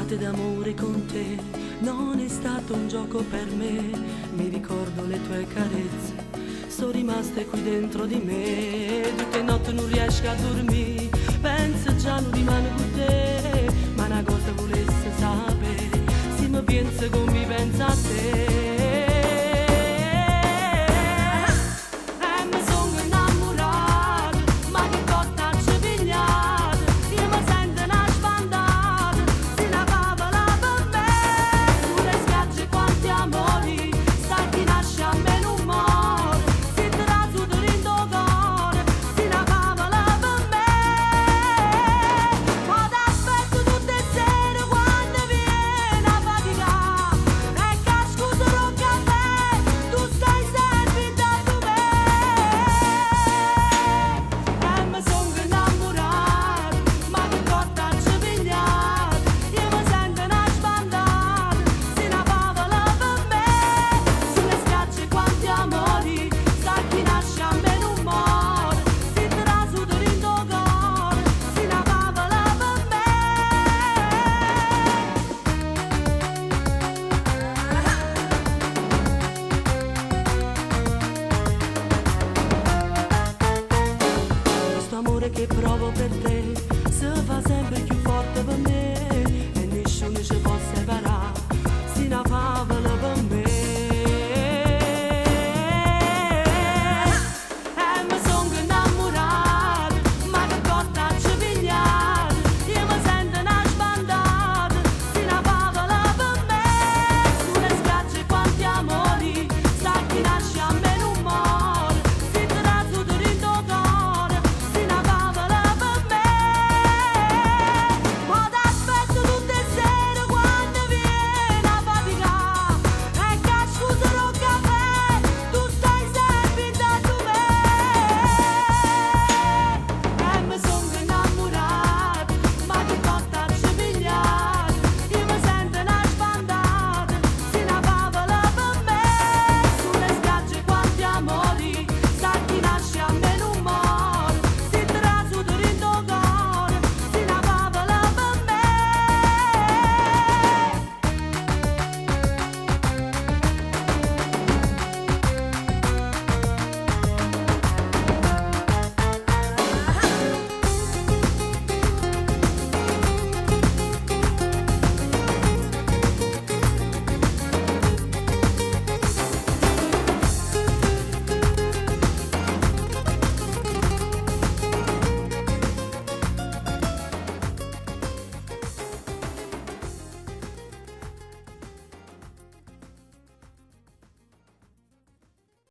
Un'estate d'amore con te non è stato un gioco per me. Mi ricordo le tue carezze, sono rimaste qui dentro di me. Tutte notti non riesco a dormire, penso già non rimane con te. Ma una cosa volesse sapere, se mi pensa come pensa a te. Che provo per te